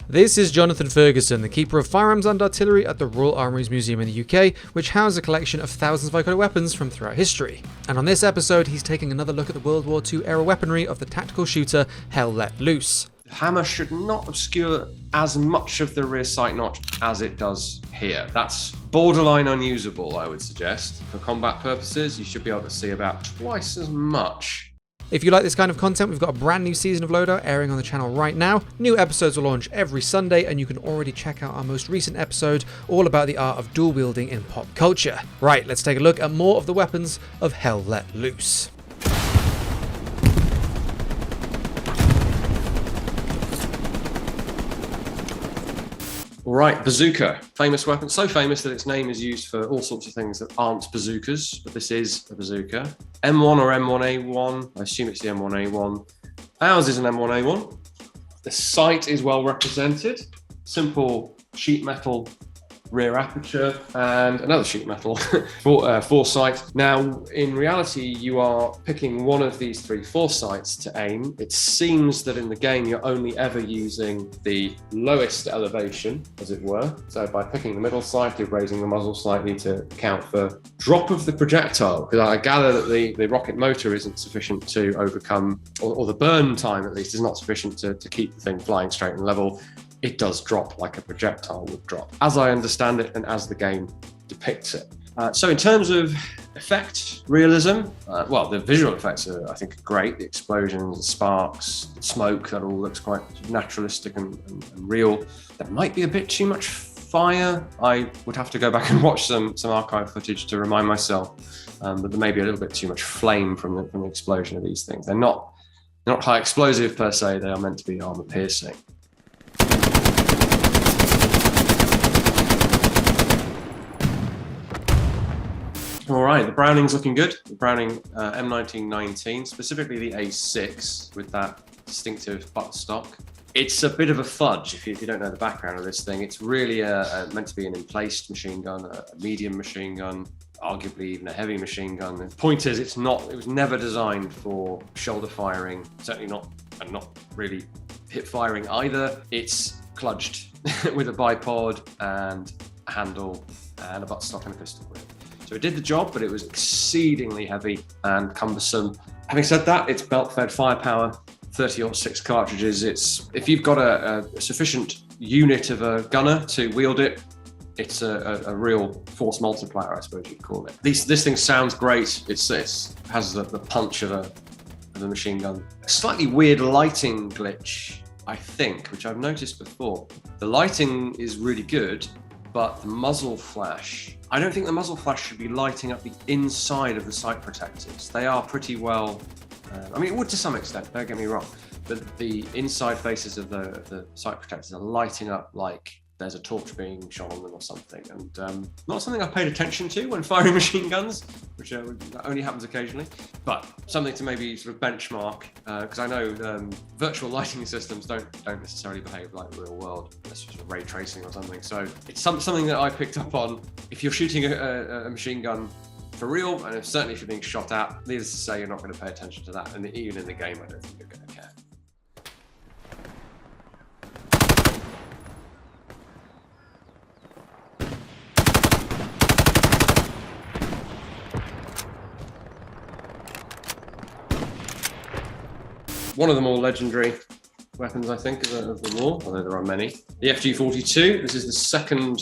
This is Jonathan Ferguson, the Keeper of Firearms and Artillery at the Royal Armouries Museum in the UK, which houses a collection of thousands of iconic weapons from throughout history. And on this episode, he's taking another look at the World War II era weaponry of the tactical shooter Hell Let Loose. The hammer should not obscure as much of the rear sight notch as it does here. That's borderline unusable, I would suggest. For combat purposes, you should be able to see about twice as much. If you like this kind of content, we've got a brand new season of Loadout airing on the channel right now. New episodes will launch every Sunday, and you can already check out our most recent episode all about the art of dual wielding in pop culture. Right, let's take a look at more of the weapons of Hell Let Loose. Right, bazooka, famous weapon, so famous that its name is used for all sorts of things that aren't bazookas, but this is a bazooka. M1 or M1A1, I assume it's the M1A1. Ours is an M1A1. The sight is well represented. Simple sheet metal rear aperture and another sheet metal foresight. Now, in reality, you are picking one of these three foresights to aim. It seems that in the game, you're only ever using the lowest elevation, as it were. So by picking the middle sight, you're raising the muzzle slightly to account for drop of the projectile, because I gather that the rocket motor isn't sufficient to overcome, or the burn time at least is not sufficient to keep the thing flying straight and level. It does drop like a projectile would drop, as I understand it and as the game depicts it. So in terms of effect, realism, well, the visual effects are, I think, great. The explosions, the sparks, the smoke, that all looks quite naturalistic and real. There might be a bit too much fire. I would have to go back and watch some archive footage to remind myself, but there may be a little bit too much flame from the explosion of these things. They're not high explosive per se, they are meant to be armor piercing. All right, the Browning's looking good. The Browning M1919, specifically the A6 with that distinctive buttstock. It's a bit of a fudge if you don't know the background of this thing. It's really meant to be an emplaced machine gun, a medium machine gun, arguably even a heavy machine gun. The point is, it was never designed for shoulder firing, certainly not, and not really hip firing either. It's kludged with a bipod and a handle and a buttstock and a pistol grip. So it did the job, but it was exceedingly heavy and cumbersome. Having said that, it's belt-fed firepower, 30-06 cartridges. If you've got a sufficient unit of a gunner to wield it, it's a real force multiplier, I suppose you'd call it. This thing sounds great. It has the punch of a machine gun. A slightly weird lighting glitch, I think, which I've noticed before. The lighting is really good, but the muzzle flash, I don't think the muzzle flash should be lighting up the inside of the sight protectors. They are pretty well, I mean, it would to some extent, don't get me wrong, but the inside faces of the sight protectors are lighting up like there's a torch being shone on them or something. And not something I've paid attention to when firing machine guns, which only happens occasionally, but something to maybe sort of benchmark, because I know virtual lighting systems don't necessarily behave like the real world. That's just ray tracing or something. So it's something that I picked up on. If you're shooting a machine gun for real, and certainly if you're being shot at, needless to say, you're not going to pay attention to that. And even in the game, I don't think you're going to care. One of the more legendary weapons, I think, of the war, although there are many. The FG42, this is the second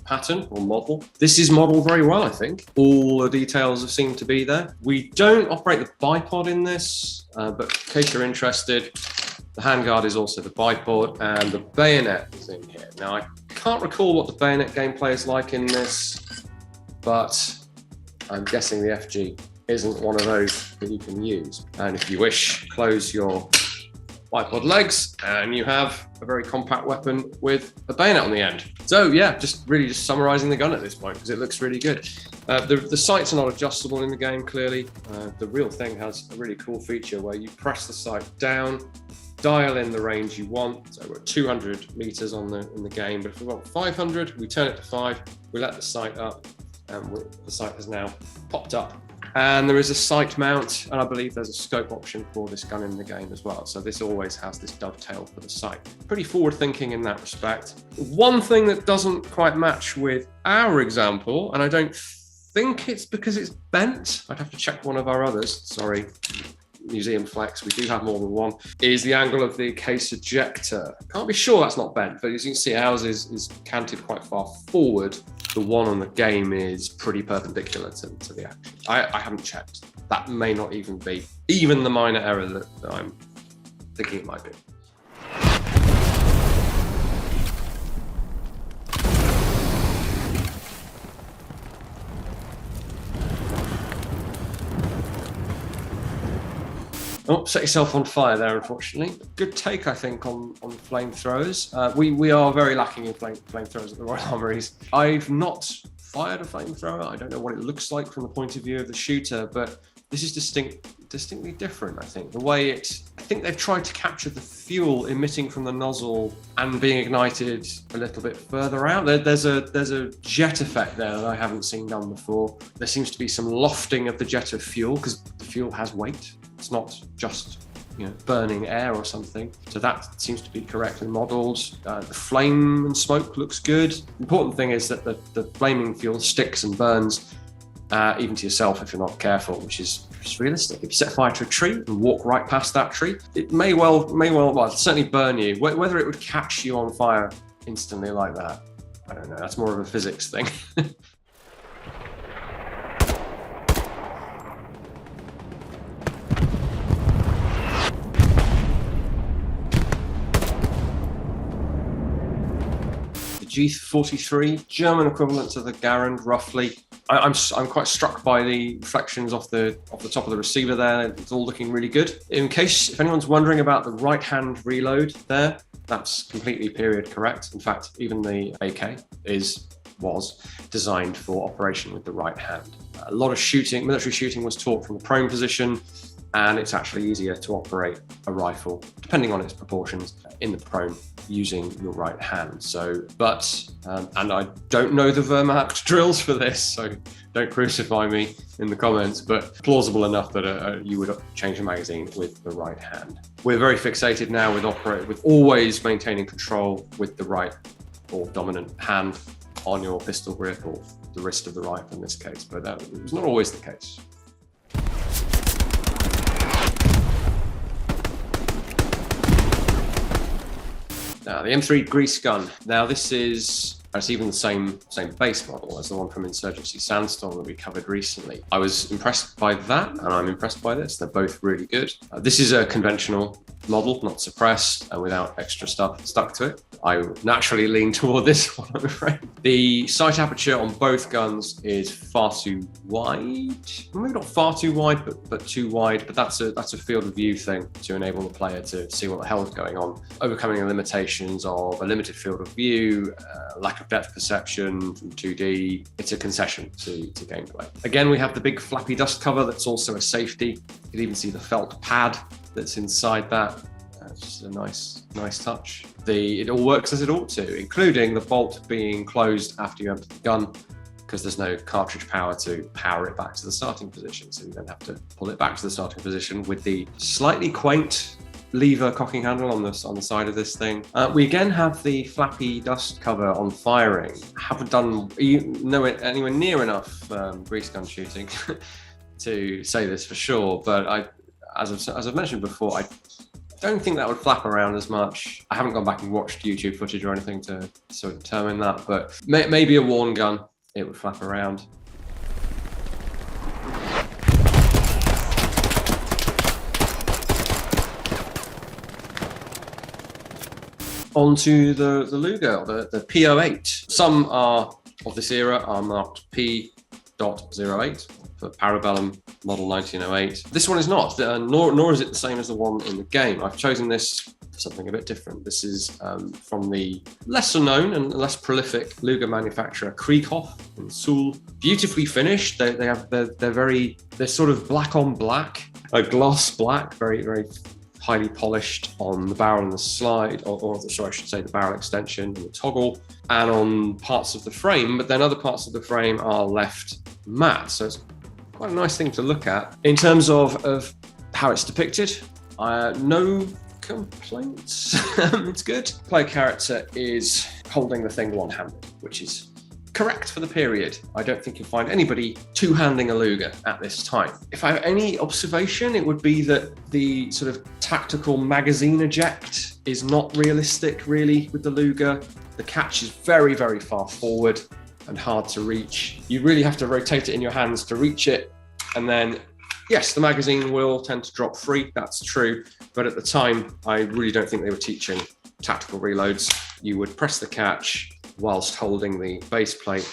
pattern or model. This is modeled very well, I think. All the details seem to be there. We don't operate the bipod in this, but in case you're interested, the handguard is also the bipod, and the bayonet is in here. Now, I can't recall what the bayonet gameplay is like in this, but I'm guessing the FG isn't one of those that you can use. And if you wish, close your bipod legs and you have a very compact weapon with a bayonet on the end. So yeah, just summarizing the gun at this point because it looks really good. The sights are not adjustable in the game, clearly. The real thing has a really cool feature where you press the sight down, dial in the range you want. So we're at 200 meters in the game, but if we want 500, we turn it to 5, we let the sight up, and the sight has now popped up And there is a sight mount, and I believe there's a scope option for this gun in the game as well. So this always has this dovetail for the sight. Pretty forward thinking in that respect. One thing that doesn't quite match with our example, and I don't think it's because it's bent, I'd have to check one of our others, sorry, Museum Flex, we do have more than one, is the angle of the case ejector. Can't be sure that's not bent, but as you can see, ours is canted quite far forward. The one on the game is pretty perpendicular to the action. I haven't checked. That may not even be the minor error that I'm thinking it might be. Oh, set yourself on fire there, unfortunately. Good take, I think, on flamethrowers. We are very lacking in flamethrowers at the Royal Armouries. I've not fired a flamethrower. I don't know what it looks like from the point of view of the shooter, but this is distinctly different, I think. The way I think they've tried to capture the fuel emitting from the nozzle and being ignited a little bit further out. There's a jet effect there that I haven't seen done before. There seems to be some lofting of the jet of fuel because the fuel has weight. It's not just burning air or something. So that seems to be correctly modelled. The flame and smoke looks good. The important thing is that the flaming fuel sticks and burns even to yourself if you're not careful, which is realistic. If you set fire to a tree and walk right past that tree, it may well certainly burn you. Whether it would catch you on fire instantly like that, I don't know. That's more of a physics thing. G43, German equivalent to the Garand, roughly. I'm quite struck by the reflections off the top of the receiver there. It's all looking really good. If anyone's wondering about the right-hand reload there, that's completely period correct. In fact, even the AK was designed for operation with the right hand. A lot of military shooting was taught from the prone position, and it's actually easier to operate a rifle, depending on its proportions, in the prone using your right hand. And I don't know the Wehrmacht drills for this, so don't crucify me in the comments, but plausible enough that you would change a magazine with the right hand. We're very fixated now with always maintaining control with the right or dominant hand on your pistol grip or the wrist of the rifle in this case, but it was not always the case. Now, the M3 grease gun. Now, it's even the same base model as the one from Insurgency Sandstorm that we covered recently. I was impressed by that, and I'm impressed by this. They're both really good. This is a conventional model, not suppressed, and without extra stuff stuck to it. I naturally lean toward this one, I'm afraid. The sight aperture on both guns is far too wide. Well, maybe not far too wide, but too wide. But that's a field of view thing to enable the player to see what the hell is going on, overcoming the limitations of a limited field of view, lack of depth perception from 2D. It's a concession to gameplay. Again, we have the big flappy dust cover that's also a safety. You can even see the felt pad that's inside that. It's just a nice touch. It all works as it ought to, including the bolt being closed after you empty the gun, because there's no cartridge power to power it back to the starting position. So you then have to pull it back to the starting position with the slightly quaint lever cocking handle on the side of this thing. We again have the flappy dust cover on firing. Haven't done anywhere near enough grease gun shooting to say this for sure, but as I've mentioned before, I don't think that would flap around as much. I haven't gone back and watched YouTube footage or anything to sort of determine that, but maybe a worn gun, it would flap around. Onto the Luger, the P.08. Some of this era are marked P.08 for Parabellum model 1908. This one is not, nor is it the same as the one in the game. I've chosen this for something a bit different. This is from the lesser known and less prolific Luger manufacturer Krieghoff in Suhl. Beautifully finished. They're sort of black on black, a gloss black, very, very highly polished on the barrel and the slide, I should say the barrel extension and the toggle, and on parts of the frame, but then other parts of the frame are left matte, so it's quite a nice thing to look at. In terms of how it's depicted, no complaints. It's good. Player character is holding the thing one-handed, which is correct for the period. I don't think you'll find anybody two-handing a Luger at this time. If I have any observation, it would be that the sort of tactical magazine eject is not realistic really with the Luger. The catch is very, very far forward and hard to reach. You really have to rotate it in your hands to reach it. And then, yes, the magazine will tend to drop free, that's true. But at the time, I really don't think they were teaching tactical reloads. You would press the catch whilst holding the base plate,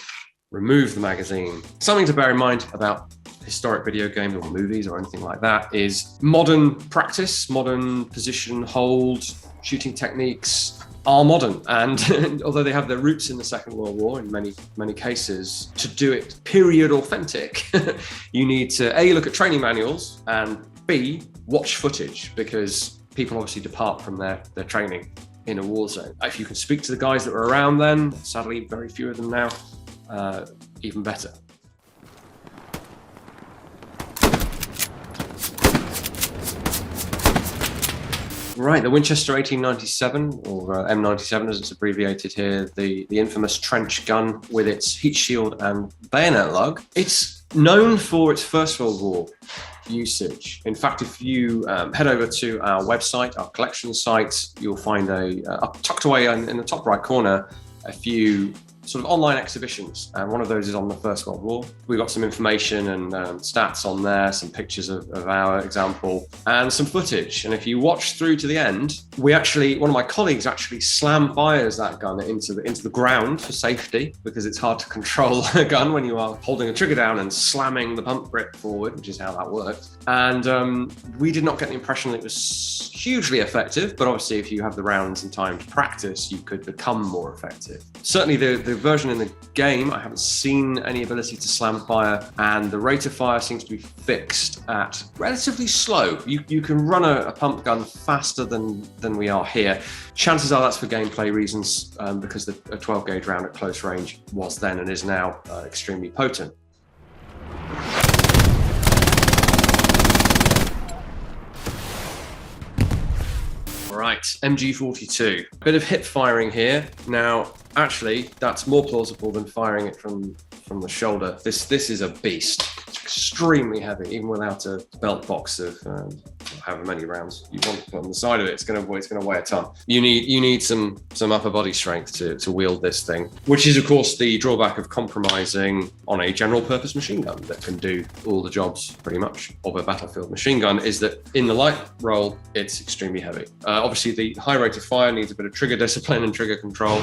remove the magazine. Something to bear in mind about historic video games or movies or anything like that is modern practice, modern position hold, shooting techniques are modern. And although they have their roots in the Second World War in many cases, to do it period authentic, you need to A, look at training manuals, and B, watch footage, because people obviously depart from their training in a war zone. If you can speak to the guys that were around then, sadly very few of them now, even better. Right, the Winchester 1897, or M97 as it's abbreviated here, the infamous trench gun with its heat shield and bayonet lug. It's known for its First World War usage. In fact, if you head over to our website, our collection site, you'll find tucked away in the top right corner, a few sort of online exhibitions, and one of those is on the First World War. We've got some information and stats on there, some pictures of our example, and some footage. And if you watch through to the end, one of my colleagues actually slam fires that gun into the ground for safety, because it's hard to control a gun when you are holding the trigger down and slamming the pump grip forward, which is how that worked. And we did not get the impression that it was hugely effective, but obviously if you have the rounds and time to practice, you could become more effective. Certainly the version in the game, I haven't seen any ability to slam fire, and the rate of fire seems to be fixed at relatively slow. You can run a pump gun faster than we are here. Chances are that's for gameplay reasons, because a 12 gauge round at close range was then and is now extremely potent. Right, MG42. Bit of hip firing here. Now, actually, that's more plausible than firing it from the shoulder. This is a beast. It's extremely heavy, even without a belt box of however many rounds you want to put on the side of it. It's going to weigh a ton. You need some upper body strength to wield this thing, which is of course the drawback of compromising on a general purpose machine gun that can do all the jobs pretty much of a battlefield machine gun, is that in the light role it's extremely heavy. Obviously the high rate of fire needs a bit of trigger discipline and trigger control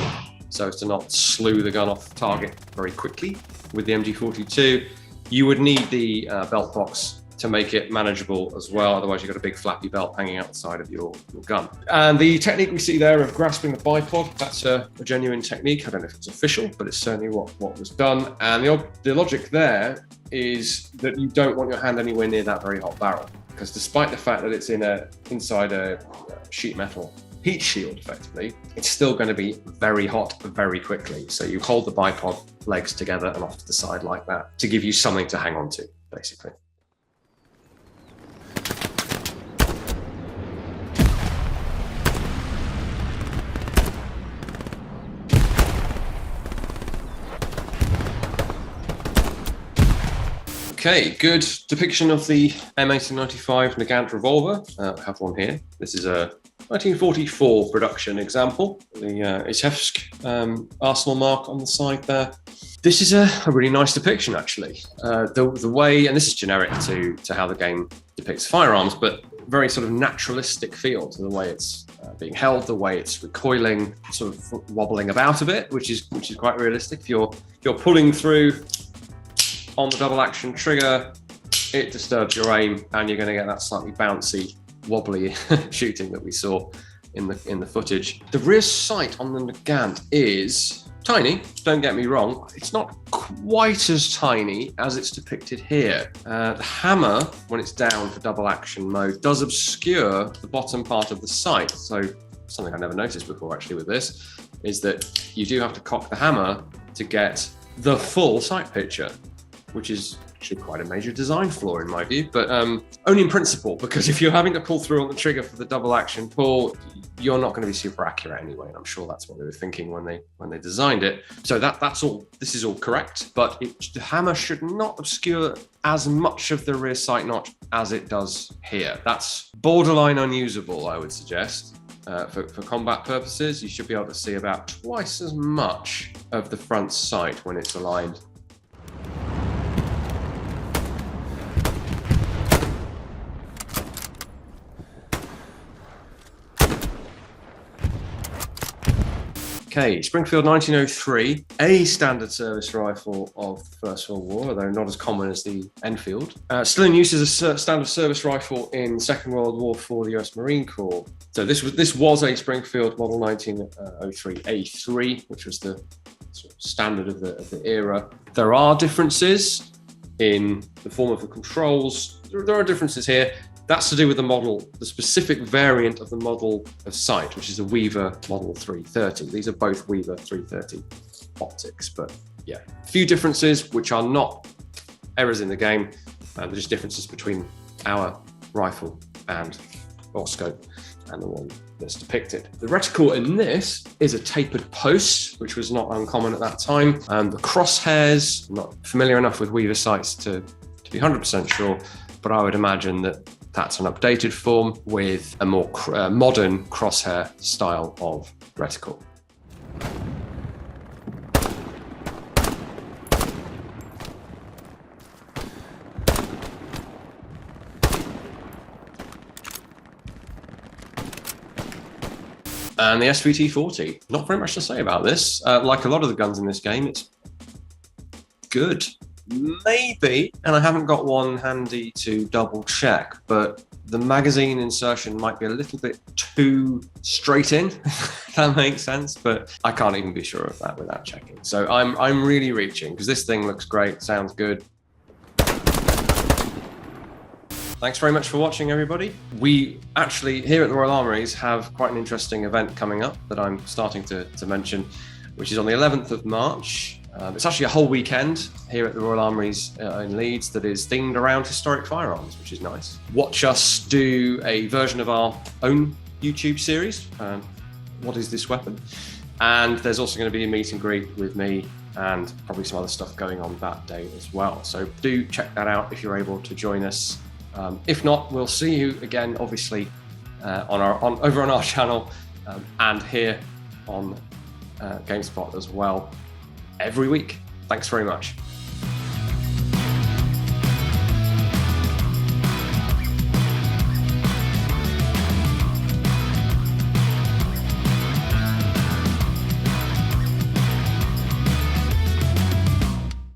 so as to not slew the gun off target very quickly. With the MG42 you would need the belt box to make it manageable as well. Otherwise you've got a big flappy belt hanging outside of your gun. And the technique we see there of grasping the bipod, that's a genuine technique. I don't know if it's official, but it's certainly what was done. And the logic there is that you don't want your hand anywhere near that very hot barrel, because despite the fact that it's inside a sheet metal heat shield effectively, it's still going to be very hot very quickly. So you hold the bipod legs together and off to the side like that to give you something to hang on to, basically. Okay, good depiction of the M1895 Nagant revolver. I have one here. This is a 1944 production example. The Itevsk arsenal mark on the side there. This is a really nice depiction, actually. The way, and this is generic to how the game depicts firearms, but very sort of naturalistic feel to the way it's being held, the way it's recoiling, sort of wobbling about a bit, which is quite realistic. If you're pulling through on the double action trigger, it disturbs your aim and you're going to get that slightly bouncy, wobbly shooting that we saw in the footage. The rear sight on the Nagant is tiny, don't get me wrong. It's not quite as tiny as it's depicted here. The hammer, when it's down for double action mode, does obscure the bottom part of the sight. So something I never noticed before actually with this is that you do have to cock the hammer to get the full sight picture, which is actually quite a major design flaw in my view, but only in principle, because if you're having to pull through on the trigger for the double action pull, you're not going to be super accurate anyway, and I'm sure that's what they were thinking when they designed it. So that's all. This is all correct, but the hammer should not obscure as much of the rear sight notch as it does here. That's borderline unusable, I would suggest. For combat purposes, you should be able to see about twice as much of the front sight when it's aligned. Okay, Springfield 1903, a standard service rifle of the First World War, although not as common as the Enfield. Still in use as a standard service rifle in the Second World War for the US Marine Corps. So this was a Springfield Model 1903 A3, which was the sort of standard of the era. There are differences in the form of the controls. There are differences here. That's to do with the model, the specific variant of the model of sight, which is a Weaver Model 330. These are both Weaver 330 optics, but yeah, a few differences which are not errors in the game. They're just differences between our rifle or scope and the one that's depicted. The reticle in this is a tapered post, which was not uncommon at that time. The crosshairs, I'm not familiar enough with Weaver sights to be 100% sure, but I would imagine that that's an updated form with a more modern crosshair style of reticle. And the SVT-40, not very much to say about this. Like a lot of the guns in this game, it's good. Maybe, and I haven't got one handy to double check, but the magazine insertion might be a little bit too straight in, if that makes sense, but I can't even be sure of that without checking. So I'm really reaching, because this thing looks great, sounds good. Thanks very much for watching, everybody. We actually, here at the Royal Armouries, have quite an interesting event coming up that I'm starting to mention, which is on the 11th of March. It's actually a whole weekend here at the Royal Armouries in Leeds that is themed around historic firearms, which is nice. Watch us do a version of our own YouTube series, What is this weapon? And there's also going to be a meet and greet with me and probably some other stuff going on that day as well. So do check that out if you're able to join us. If not, we'll see you again, obviously, over on our channel and here on GameSpot as well every week. Thanks very much.